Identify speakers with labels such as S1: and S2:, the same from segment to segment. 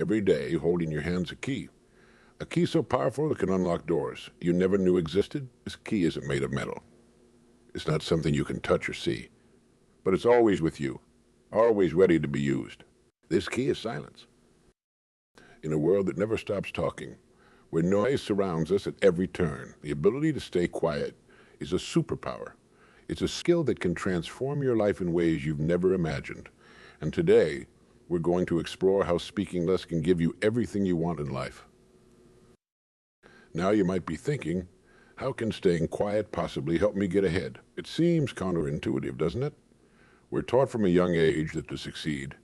S1: every day holding in your hands a key. A key so powerful it can unlock doors you never knew existed. This key isn't made of metal. It's not something you can touch or see, but it's always with you, always ready to be used. This key is silence. In a world that never stops talking, where noise surrounds us at every turn, the ability to stay quiet is a superpower. It's a skill that can transform your life in ways you've never imagined. And today, we're going to explore how speaking less can give you everything you want in life. Now you might be thinking, how can staying quiet possibly help me get ahead? It seems counterintuitive, doesn't it? We're taught from a young age that to succeed,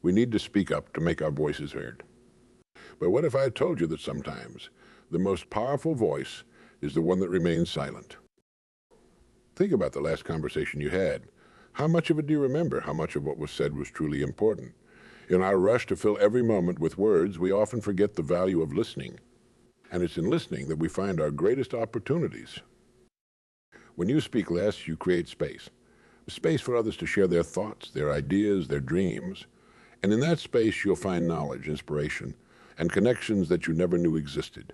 S1: we need to speak up to make our voices heard. But what if I told you that sometimes the most powerful voice is the one that remains silent? Think about the last conversation you had. How much of it do you remember? How much of what was said was truly important? In our rush to fill every moment with words, we often forget the value of listening. And it's in listening that we find our greatest opportunities. When you speak less, you create space. Space for others to share their thoughts, their ideas, their dreams. And in that space, you'll find knowledge, inspiration, and connections that you never knew existed.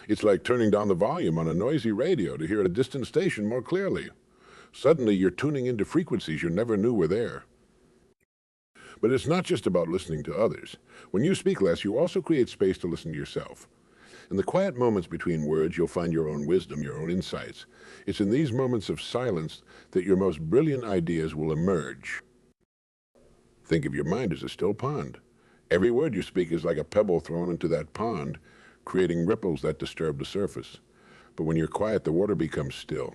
S1: It's like turning down the volume on a noisy radio to hear a distant station more clearly. Suddenly, you're tuning into frequencies you never knew were there. But it's not just about listening to others. When you speak less, you also create space to listen to yourself. In the quiet moments between words, you'll find your own wisdom, your own insights. It's in these moments of silence that your most brilliant ideas will emerge. Think of your mind as a still pond. Every word you speak is like a pebble thrown into that pond, creating ripples that disturb the surface. But when you're quiet, the water becomes still.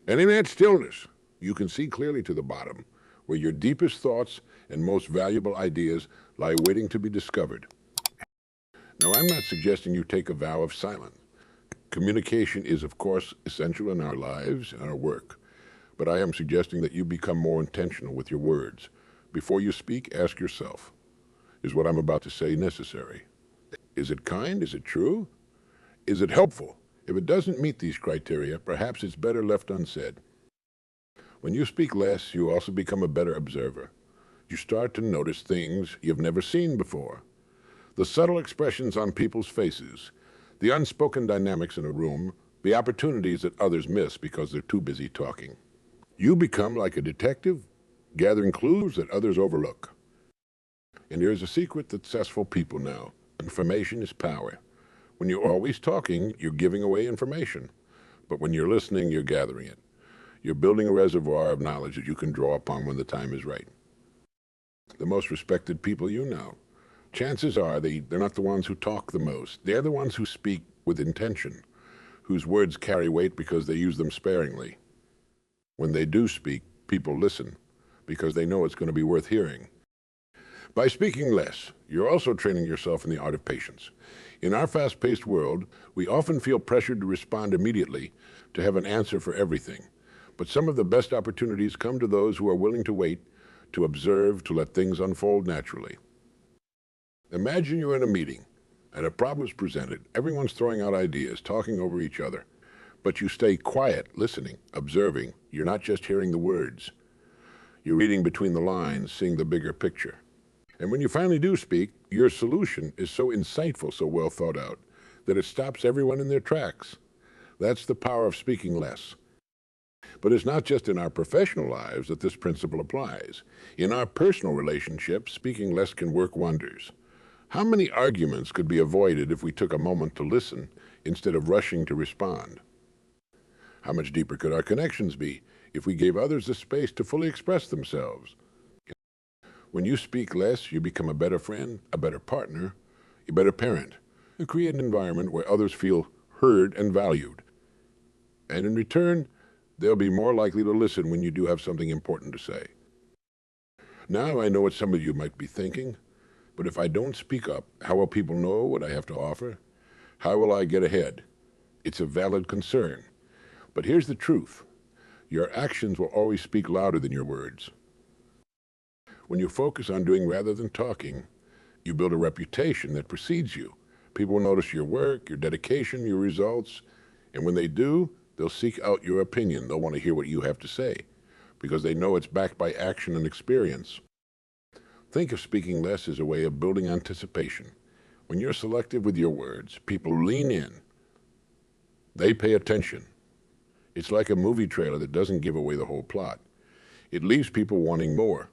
S1: And in that stillness, you can see clearly to the bottom, where your deepest thoughts and most valuable ideas lie waiting to be discovered. Now, I'm not suggesting you take a vow of silence. Communication is, of course, essential in our lives and our work. But I am suggesting that you become more intentional with your words. Before you speak, ask yourself, is what I'm about to say necessary? Is it kind? Is it true? Is it helpful? If it doesn't meet these criteria, perhaps it's better left unsaid. When you speak less, you also become a better observer. You start to notice things you've never seen before. The subtle expressions on people's faces, the unspoken dynamics in a room, the opportunities that others miss because they're too busy talking. You become like a detective, gathering clues that others overlook. And here's a secret that successful people know. Information is power. When you're always talking, you're giving away information. But when you're listening, you're gathering it. You're building a reservoir of knowledge that you can draw upon when the time is right. The most respected people you know, chances are they're not the ones who talk the most. They're the ones who speak with intention, whose words carry weight because they use them sparingly. When they do speak, people listen because they know it's going to be worth hearing. By speaking less, you're also training yourself in the art of patience. In our fast-paced world, we often feel pressured to respond immediately, to have an answer for everything. But some of the best opportunities come to those who are willing to wait, to observe, to let things unfold naturally. Imagine you're in a meeting, and a problem is presented. Everyone's throwing out ideas, talking over each other. But you stay quiet, listening, observing. You're not just hearing the words. You're reading between the lines, seeing the bigger picture. And when you finally do speak, your solution is so insightful, so well thought out, that it stops everyone in their tracks. That's the power of speaking less. But it's not just in our professional lives that this principle applies. In our personal relationships, speaking less can work wonders. How many arguments could be avoided if we took a moment to listen instead of rushing to respond? How much deeper could our connections be if we gave others the space to fully express themselves? When you speak less, you become a better friend, a better partner, a better parent. You create an environment where others feel heard and valued. And in return, they'll be more likely to listen when you do have something important to say. Now I know what some of you might be thinking, but if I don't speak up, how will people know what I have to offer? How will I get ahead? It's a valid concern. But here's the truth. Your actions will always speak louder than your words. When you focus on doing rather than talking, you build a reputation that precedes you. People will notice your work, your dedication, your results, and when they do, they'll seek out your opinion. They'll want to hear what you have to say because they know it's backed by action and experience. Think of speaking less as a way of building anticipation. When you're selective with your words, people lean in. They pay attention. It's like a movie trailer that doesn't give away the whole plot. It leaves people wanting more.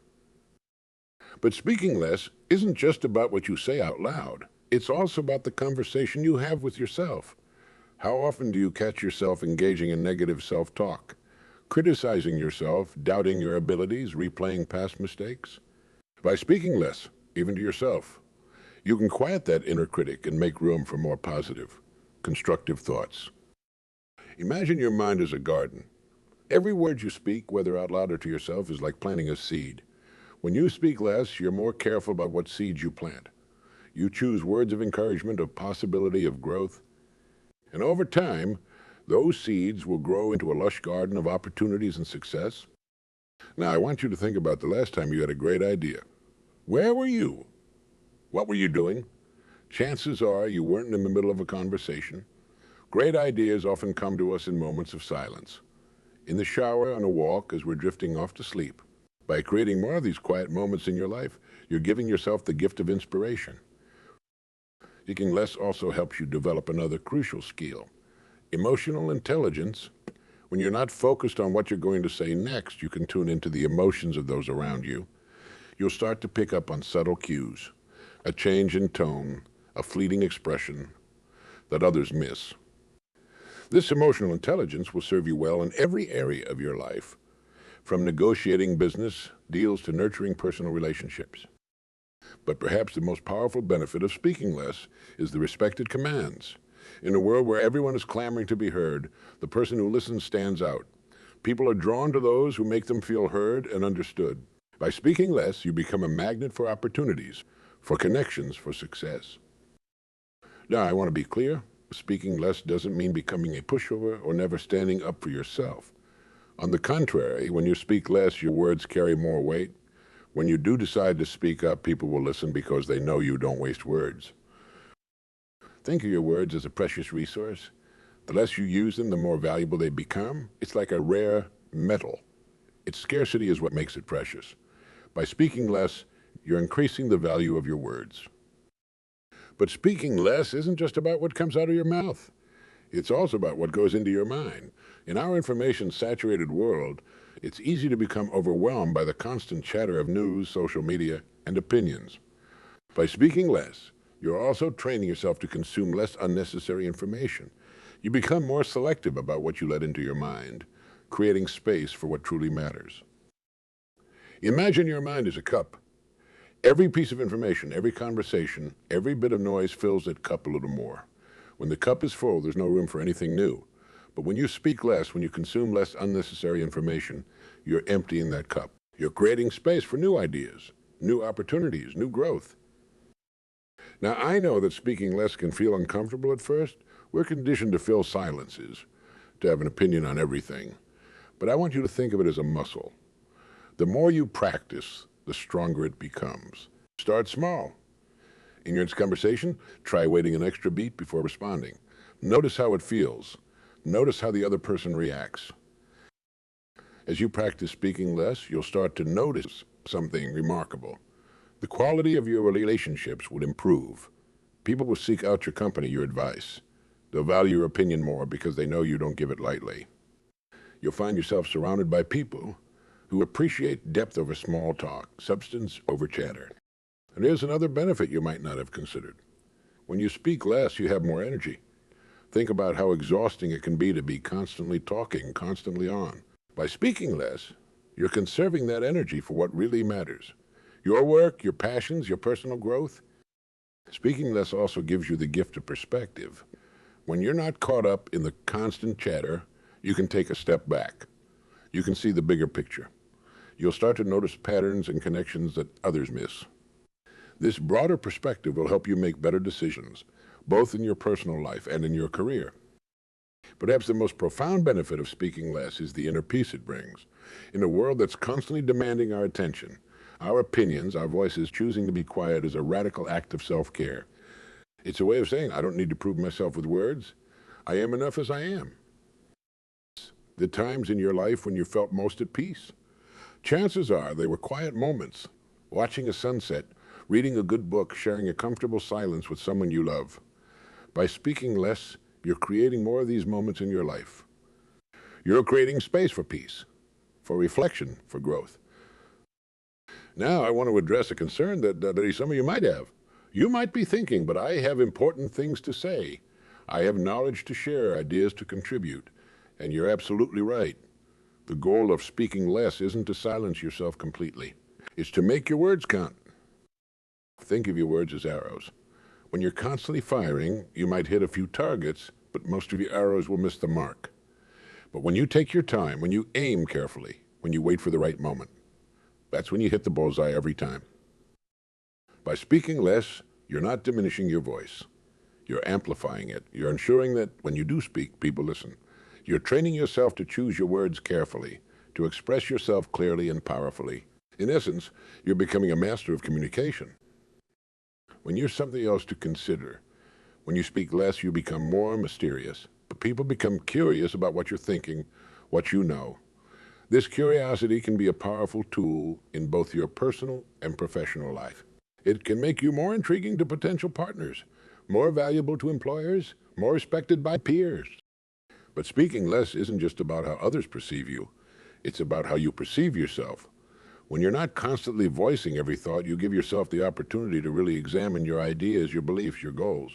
S1: But speaking less isn't just about what you say out loud. It's also about the conversation you have with yourself. How often do you catch yourself engaging in negative self-talk, criticizing yourself, doubting your abilities, replaying past mistakes? By speaking less, even to yourself, you can quiet that inner critic and make room for more positive, constructive thoughts. Imagine your mind as a garden. Every word you speak, whether out loud or to yourself, is like planting a seed. When you speak less, you're more careful about what seeds you plant. You choose words of encouragement, of possibility, of growth. And over time, those seeds will grow into a lush garden of opportunities and success. Now, I want you to think about the last time you had a great idea. Where were you? What were you doing? Chances are you weren't in the middle of a conversation. Great ideas often come to us in moments of silence. In the shower, on a walk, as we're drifting off to sleep. By creating more of these quiet moments in your life, you're giving yourself the gift of inspiration. Speaking less also helps you develop another crucial skill, emotional intelligence. When you're not focused on what you're going to say next, you can tune into the emotions of those around you. You'll start to pick up on subtle cues, a change in tone, a fleeting expression that others miss. This emotional intelligence will serve you well in every area of your life, from negotiating business deals to nurturing personal relationships. But perhaps the most powerful benefit of speaking less is the respected commands. In a world where everyone is clamoring to be heard, the person who listens stands out. People are drawn to those who make them feel heard and understood. By speaking less, you become a magnet for opportunities, for connections, for success. Now, I want to be clear. Speaking less doesn't mean becoming a pushover or never standing up for yourself. On the contrary, when you speak less, your words carry more weight. When you do decide to speak up, people will listen because they know you don't waste words. Think of your words as a precious resource. The less you use them, the more valuable they become. It's like a rare metal. Its scarcity is what makes it precious. By speaking less, you're increasing the value of your words. But speaking less isn't just about what comes out of your mouth. It's also about what goes into your mind. In our information-saturated world, it's easy to become overwhelmed by the constant chatter of news, social media, and opinions. By speaking less, you're also training yourself to consume less unnecessary information. You become more selective about what you let into your mind, creating space for what truly matters. Imagine your mind as a cup. Every piece of information, every conversation, every bit of noise fills that cup a little more. When the cup is full, there's no room for anything new. But when you speak less, when you consume less unnecessary information, you're emptying that cup. You're creating space for new ideas, new opportunities, new growth. Now, I know that speaking less can feel uncomfortable at first. We're conditioned to fill silences, to have an opinion on everything. But I want you to think of it as a muscle. The more you practice, the stronger it becomes. Start small. In your conversation, try waiting an extra beat before responding. Notice how it feels. Notice how the other person reacts. As you practice speaking less, you'll start to notice something remarkable. The quality of your relationships will improve. People will seek out your company, your advice. They'll value your opinion more because they know you don't give it lightly. You'll find yourself surrounded by people who appreciate depth over small talk, substance over chatter. And here's another benefit you might not have considered. When you speak less, you have more energy. Think about how exhausting it can be to be constantly talking, constantly on. By speaking less, you're conserving that energy for what really matters. Your work, your passions, your personal growth. Speaking less also gives you the gift of perspective. When you're not caught up in the constant chatter, you can take a step back. You can see the bigger picture. You'll start to notice patterns and connections that others miss. This broader perspective will help you make better decisions, both in your personal life and in your career. Perhaps the most profound benefit of speaking less is the inner peace it brings. In a world that's constantly demanding our attention, our opinions, our voices, choosing to be quiet is a radical act of self-care. It's a way of saying, I don't need to prove myself with words. I am enough as I am. The times in your life when you felt most at peace, chances are they were quiet moments watching a sunset, reading a good book, sharing a comfortable silence with someone you love. By speaking less, you're creating more of these moments in your life. You're creating space for peace, for reflection, for growth. Now I want to address a concern that some of you might have. You might be thinking, but I have important things to say. I have knowledge to share, ideas to contribute. And you're absolutely right. The goal of speaking less isn't to silence yourself completely. It's to make your words count. Think of your words as arrows. When you're constantly firing, you might hit a few targets, but most of your arrows will miss the mark. But when you take your time, when you aim carefully, when you wait for the right moment, that's when you hit the bullseye every time. By speaking less, you're not diminishing your voice. You're amplifying it. You're ensuring that when you do speak, people listen. You're training yourself to choose your words carefully, to express yourself clearly and powerfully. In essence, you're becoming a master of communication. When you're something else to consider, when you speak less, you become more mysterious. But people become curious about what you're thinking, what you know. This curiosity can be a powerful tool in both your personal and professional life. It can make you more intriguing to potential partners, more valuable to employers, more respected by peers. But speaking less isn't just about how others perceive you. It's about how you perceive yourself. When you're not constantly voicing every thought, you give yourself the opportunity to really examine your ideas, your beliefs, your goals.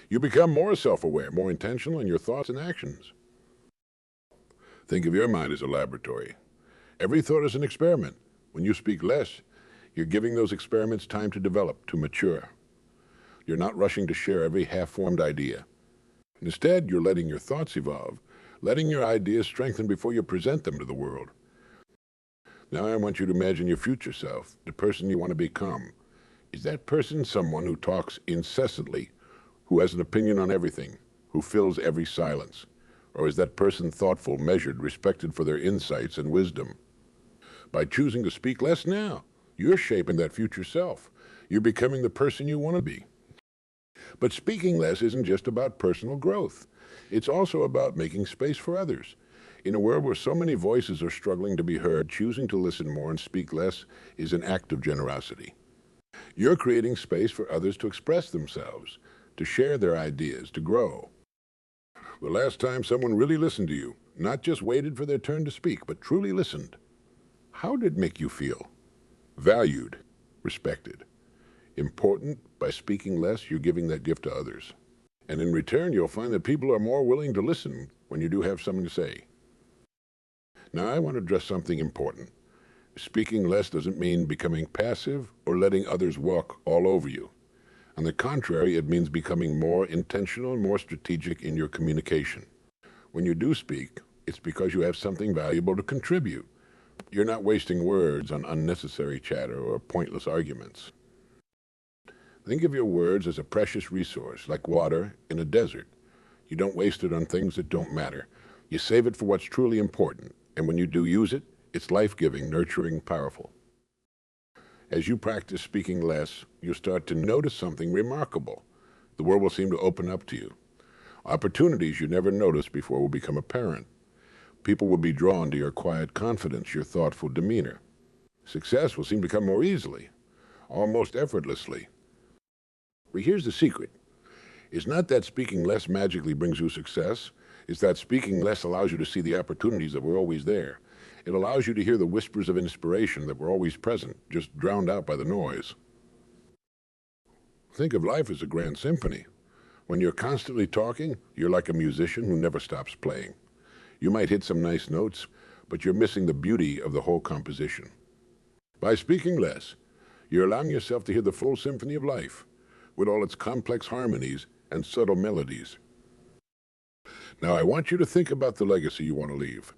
S1: You become more self-aware, more intentional in your thoughts and actions. Think of your mind as a laboratory. Every thought is an experiment. When you speak less, you're giving those experiments time to develop, to mature. You're not rushing to share every half-formed idea. Instead, you're letting your thoughts evolve, letting your ideas strengthen before you present them to the world. Now I want you to imagine your future self, the person you want to become. Is that person someone who talks incessantly, who has an opinion on everything, who fills every silence? Or is that person thoughtful, measured, respected for their insights and wisdom? By choosing to speak less now, you're shaping that future self. You're becoming the person you want to be. But speaking less isn't just about personal growth. It's also about making space for others. In a world where so many voices are struggling to be heard, choosing to listen more and speak less is an act of generosity. You're creating space for others to express themselves, to share their ideas, to grow. The last time someone really listened to you, not just waited for their turn to speak, but truly listened, how did it make you feel? Valued, respected. Important. By speaking less, you're giving that gift to others. And in return, you'll find that people are more willing to listen when you do have something to say. Now, I want to address something important. Speaking less doesn't mean becoming passive or letting others walk all over you. On the contrary, it means becoming more intentional and more strategic in your communication. When you do speak, it's because you have something valuable to contribute. You're not wasting words on unnecessary chatter or pointless arguments. Think of your words as a precious resource, like water in a desert. You don't waste it on things that don't matter. You save it for what's truly important, and when you do use it, it's life-giving, nurturing, powerful. As you practice speaking less, you'll start to notice something remarkable. The world will seem to open up to you. Opportunities you never noticed before will become apparent. People will be drawn to your quiet confidence, your thoughtful demeanor. Success will seem to come more easily, almost effortlessly. But here's the secret. It's not that speaking less magically brings you success. It's that speaking less allows you to see the opportunities that were always there. It allows you to hear the whispers of inspiration that were always present, just drowned out by the noise. Think of life as a grand symphony. When you're constantly talking, you're like a musician who never stops playing. You might hit some nice notes, but you're missing the beauty of the whole composition. By speaking less, you're allowing yourself to hear the full symphony of life, with all its complex harmonies and subtle melodies. Now, I want you to think about the legacy you want to leave.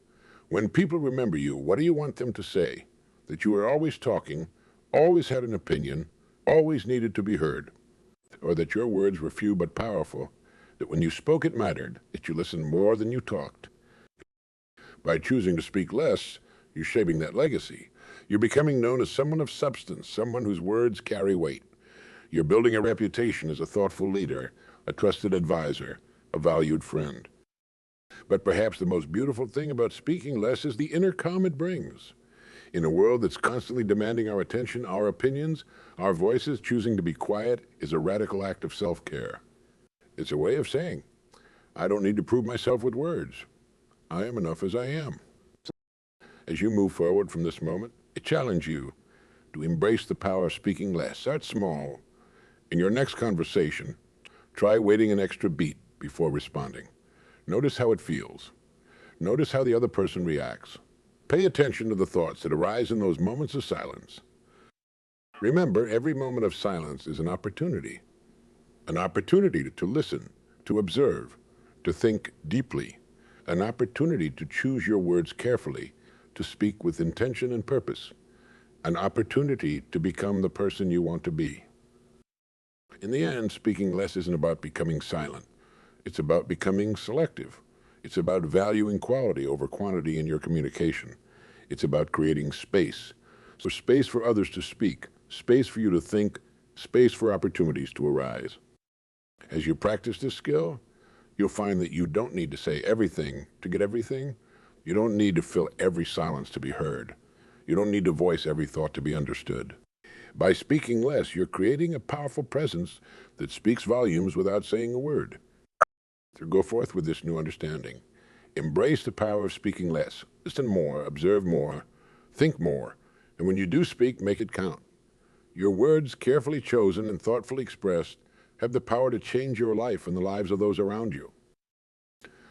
S1: When people remember you, what do you want them to say? That you were always talking, always had an opinion, always needed to be heard, or that your words were few but powerful, that when you spoke it mattered, that you listened more than you talked. By choosing to speak less, you're shaping that legacy. You're becoming known as someone of substance, someone whose words carry weight. You're building a reputation as a thoughtful leader, a trusted advisor, a valued friend. But perhaps the most beautiful thing about speaking less is the inner calm it brings. In a world that's constantly demanding our attention, our opinions, our voices, choosing to be quiet is a radical act of self-care. It's a way of saying, I don't need to prove myself with words. I am enough as I am. As you move forward from this moment, I challenge you to embrace the power of speaking less. Start small. In your next conversation, try waiting an extra beat before responding. Notice how it feels. Notice how the other person reacts. Pay attention to the thoughts that arise in those moments of silence. Remember, every moment of silence is an opportunity to listen, to observe, to think deeply, an opportunity to choose your words carefully, to speak with intention and purpose, an opportunity to become the person you want to be. In the end, speaking less isn't about becoming silent. It's about becoming selective. It's about valuing quality over quantity in your communication. It's about creating space. So space for others to speak, space for you to think, space for opportunities to arise. As you practice this skill, you'll find that you don't need to say everything to get everything. You don't need to fill every silence to be heard. You don't need to voice every thought to be understood. By speaking less, you're creating a powerful presence that speaks volumes without saying a word. So go forth with this new understanding. Embrace the power of speaking less. Listen more, observe more, think more, and when you do speak, make it count. Your words, carefully chosen and thoughtfully expressed, have the power to change your life and the lives of those around you.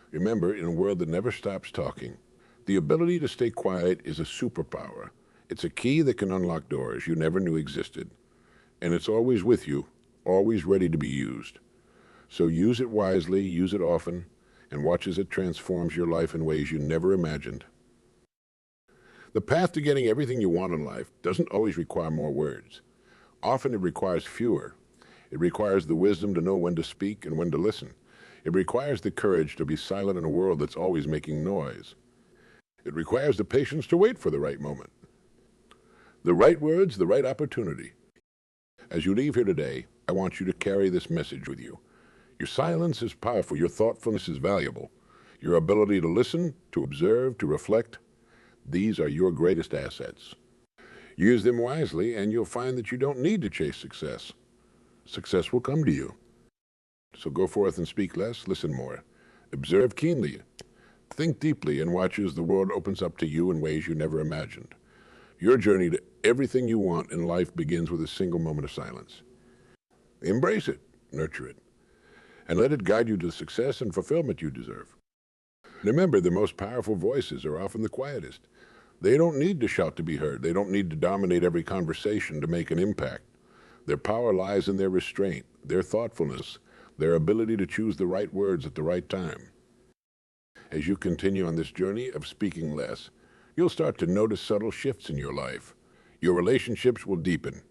S1: Remember, in a world that never stops talking, the ability to stay quiet is a superpower. It's a key that can unlock doors you never knew existed. And it's always with you, always ready to be used. So use it wisely, use it often, and watch as it transforms your life in ways you never imagined. The path to getting everything you want in life doesn't always require more words. Often it requires fewer. It requires the wisdom to know when to speak and when to listen. It requires the courage to be silent in a world that's always making noise. It requires the patience to wait for the right moment. The right words, the right opportunity. As you leave here today, I want you to carry this message with you. Your silence is powerful. Your thoughtfulness is valuable. Your ability to listen, to observe, to reflect, these are your greatest assets. Use them wisely, and you'll find that you don't need to chase success. Success will come to you. So go forth and speak less, listen more. Observe keenly, think deeply, and watch as the world opens up to you in ways you never imagined. Your journey to everything you want in life begins with a single moment of silence. Embrace it, nurture it, and let it guide you to the success and fulfillment you deserve. Remember, the most powerful voices are often the quietest. They don't need to shout to be heard. They don't need to dominate every conversation to make an impact. Their power lies in their restraint, their thoughtfulness, their ability to choose the right words at the right time. As you continue on this journey of speaking less, you'll start to notice subtle shifts in your life. Your relationships will deepen.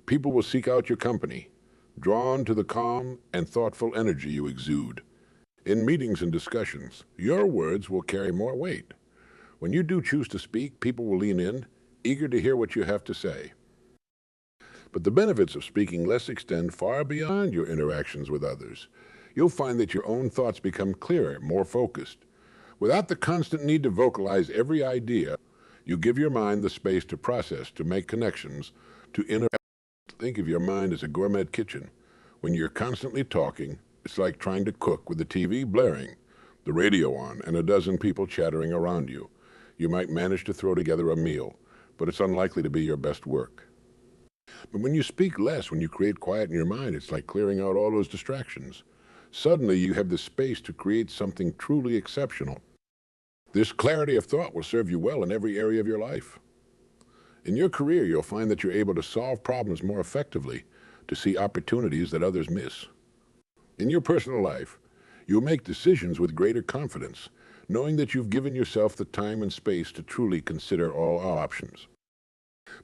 S1: People will seek out your company, drawn to the calm and thoughtful energy you exude. In meetings and discussions, your words will carry more weight. When you do choose to speak, people will lean in, eager to hear what you have to say. But the benefits of speaking less extend far beyond your interactions with others. You'll find that your own thoughts become clearer, more focused. Without the constant need to vocalize every idea, you give your mind the space to process, to make connections, to interact. Think of your mind as a gourmet kitchen. When you're constantly talking, it's like trying to cook with the TV blaring, the radio on, and a dozen people chattering around you. You might manage to throw together a meal, but it's unlikely to be your best work. But when you speak less, when you create quiet in your mind, it's like clearing out all those distractions. Suddenly, you have the space to create something truly exceptional. This clarity of thought will serve you well in every area of your life. In your career, you'll find that you're able to solve problems more effectively, to see opportunities that others miss. In your personal life, you'll make decisions with greater confidence, knowing that you've given yourself the time and space to truly consider all options.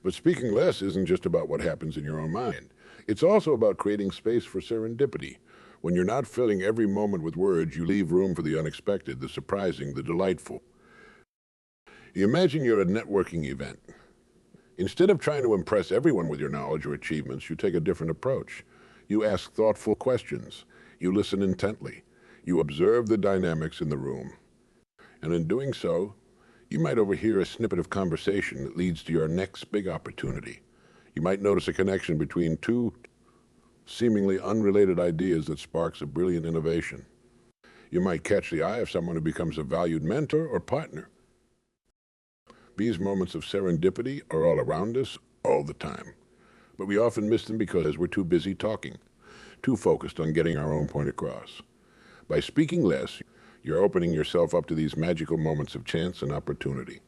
S1: But speaking less isn't just about what happens in your own mind. It's also about creating space for serendipity. When you're not filling every moment with words, you leave room for the unexpected, the surprising, the delightful. You imagine you're at a networking event. Instead of trying to impress everyone with your knowledge or achievements, you take a different approach. You ask thoughtful questions. You listen intently. You observe the dynamics in the room. And in doing so, You might overhear a snippet of conversation that leads to your next big opportunity. You might notice a connection between two seemingly unrelated ideas that sparks a brilliant innovation. You might catch the eye of someone who becomes a valued mentor or partner. These moments of serendipity are all around us all the time, but we often miss them because we're too busy talking, too focused on getting our own point across. By speaking less, you're opening yourself up to these magical moments of chance and opportunity.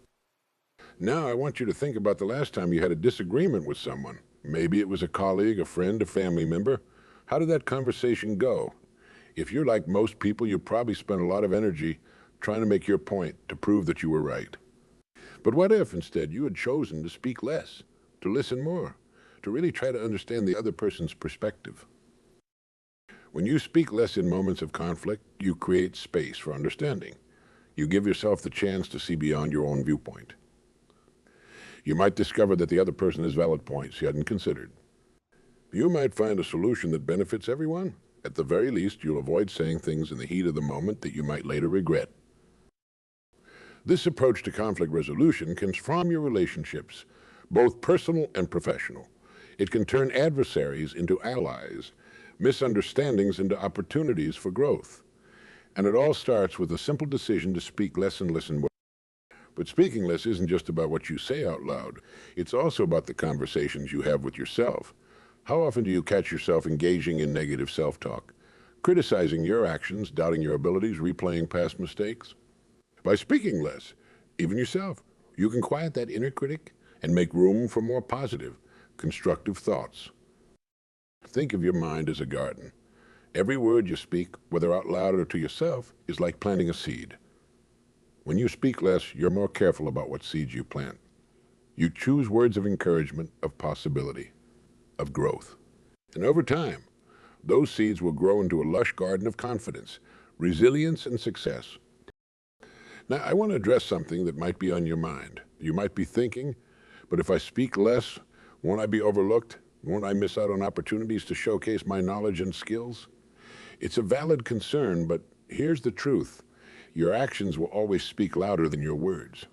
S1: Now, I want you to think about the last time you had a disagreement with someone. Maybe it was a colleague, a friend, a family member. How did that conversation go? If you're like most people, you probably spent a lot of energy trying to make your point to prove that you were right. But what if instead you had chosen to speak less, to listen more, to really try to understand the other person's perspective? When you speak less in moments of conflict, you create space for understanding. You give yourself the chance to see beyond your own viewpoint. You might discover that the other person has valid points you hadn't considered. You might find a solution that benefits everyone. At the very least, you'll avoid saying things in the heat of the moment that you might later regret. This approach to conflict resolution can transform your relationships, both personal and professional. It can turn adversaries into allies, misunderstandings into opportunities for growth. And it all starts with a simple decision to speak less and listen more. But speaking less isn't just about what you say out loud. It's also about the conversations you have with yourself. How often do you catch yourself engaging in negative self-talk, criticizing your actions, doubting your abilities, replaying past mistakes? By speaking less, even yourself, you can quiet that inner critic and make room for more positive, constructive thoughts. Think of your mind as a garden. Every word you speak, whether out loud or to yourself, is like planting a seed. When you speak less, you're more careful about what seeds you plant. You choose words of encouragement, of possibility, of growth. And over time, those seeds will grow into a lush garden of confidence, resilience, and success. Now, I want to address something that might be on your mind. You might be thinking, but if I speak less, won't I be overlooked? Won't I miss out on opportunities to showcase my knowledge and skills? It's a valid concern, but here's the truth. Your actions will always speak louder than your words.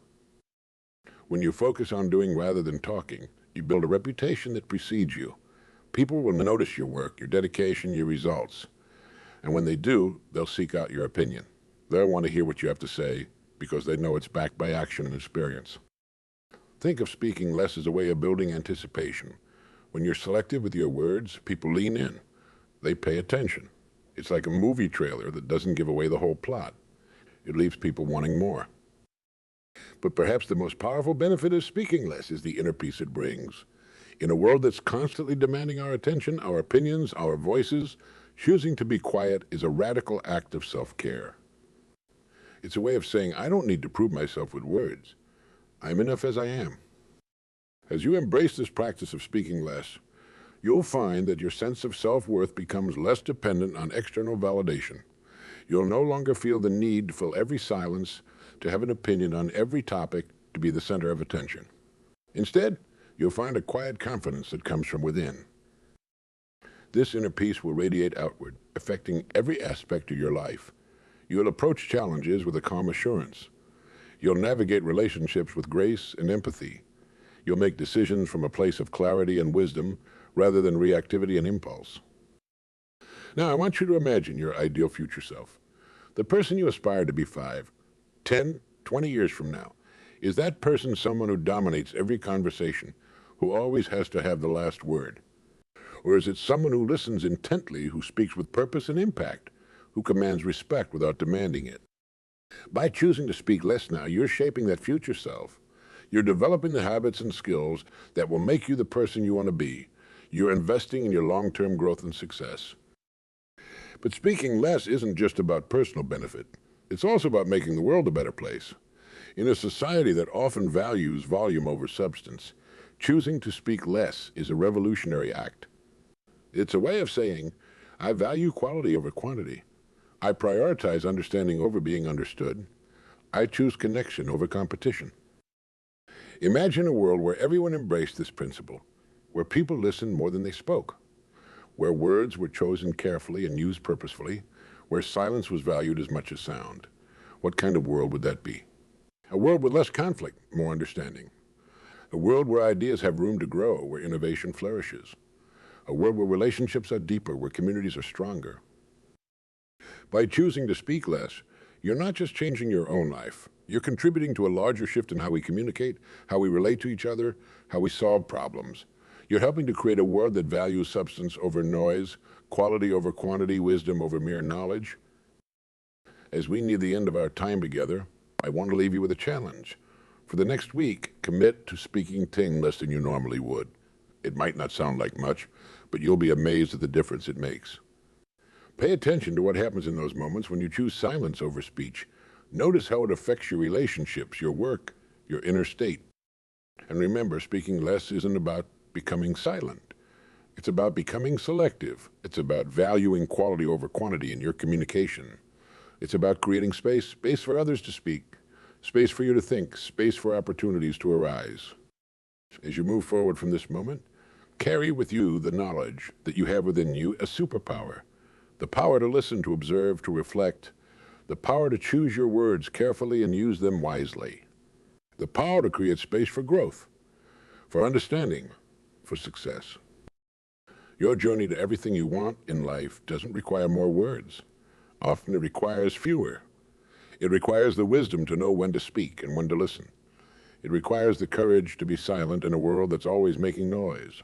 S1: When you focus on doing rather than talking, you build a reputation that precedes you. People will notice your work, your dedication, your results. And when they do, they'll seek out your opinion. They'll want to hear what you have to say because they know it's backed by action and experience. Think of speaking less as a way of building anticipation. When you're selective with your words, people lean in. They pay attention. It's like a movie trailer that doesn't give away the whole plot. It leaves people wanting more. But perhaps the most powerful benefit of speaking less is the inner peace it brings. In a world that's constantly demanding our attention, our opinions, our voices, choosing to be quiet is a radical act of self-care. It's a way of saying, I don't need to prove myself with words. I'm enough as I am. As you embrace this practice of speaking less, you'll find that your sense of self-worth becomes less dependent on external validation. You'll no longer feel the need to fill every silence, to have an opinion on every topic, to be the center of attention. Instead, you'll find a quiet confidence that comes from within. This inner peace will radiate outward, affecting every aspect of your life. You'll approach challenges with a calm assurance. You'll navigate relationships with grace and empathy. You'll make decisions from a place of clarity and wisdom rather than reactivity and impulse. Now, I want you to imagine your ideal future self. The person you aspire to be 5, 10, 20 years from now. Is that person someone who dominates every conversation, who always has to have the last word? Or is it someone who listens intently, who speaks with purpose and impact, who commands respect without demanding it? By choosing to speak less now, you're shaping that future self. You're developing the habits and skills that will make you the person you want to be. You're investing in your long-term growth and success. But speaking less isn't just about personal benefit. It's also about making the world a better place. In a society that often values volume over substance, choosing to speak less is a revolutionary act. It's a way of saying, I value quality over quantity. I prioritize understanding over being understood. I choose connection over competition. Imagine a world where everyone embraced this principle, where people listened more than they spoke, where words were chosen carefully and used purposefully, where silence was valued as much as sound. What kind of world would that be? A world with less conflict, more understanding. A world where ideas have room to grow, where innovation flourishes. A world where relationships are deeper, where communities are stronger. By choosing to speak less, you're not just changing your own life. You're contributing to a larger shift in how we communicate, how we relate to each other, how we solve problems. You're helping to create a world that values substance over noise, quality over quantity, wisdom over mere knowledge. As we near the end of our time together, I want to leave you with a challenge. For the next week, commit to speaking ting less than you normally would. It might not sound like much, but you'll be amazed at the difference it makes. Pay attention to what happens in those moments when you choose silence over speech. Notice how it affects your relationships, your work, your inner state. And remember, speaking less isn't about becoming silent. It's about becoming selective. It's about valuing quality over quantity in your communication. It's about creating space for others to speak, space for you to think, space for opportunities to arise. As you move forward from this moment, carry with you the knowledge that you have within you a superpower. The power to listen, to observe, to reflect. The power to choose your words carefully and use them wisely. The power to create space for growth, for understanding, for success. Your journey to everything you want in life doesn't require more words. Often it requires fewer. It requires the wisdom to know when to speak and when to listen. It requires the courage to be silent in a world that's always making noise.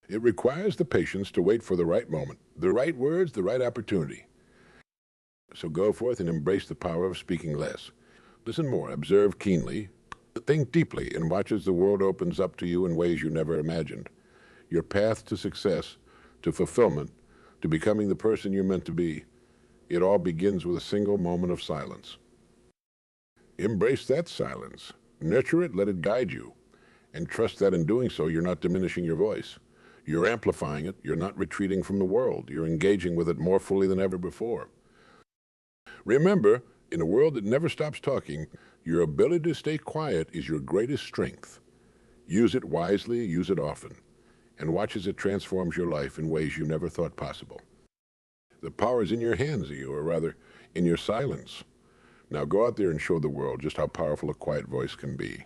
S1: It requires the patience to wait for the right moment, the right words, the right opportunity. So go forth and embrace the power of speaking less. Listen more, observe keenly, think deeply, and watch as the world opens up to you in ways you never imagined. Your path to success, to fulfillment, to becoming the person you're meant to be, it all begins with a single moment of silence. Embrace that silence. Nurture it, let it guide you. And trust that in doing so, you're not diminishing your voice. You're amplifying it. You're not retreating from the world. You're engaging with it more fully than ever before. Remember, in a world that never stops talking, your ability to stay quiet is your greatest strength. Use it wisely, use it often, and watch as it transforms your life in ways you never thought possible. The power is in your hands, or rather, in your silence. Now go out there and show the world just how powerful a quiet voice can be.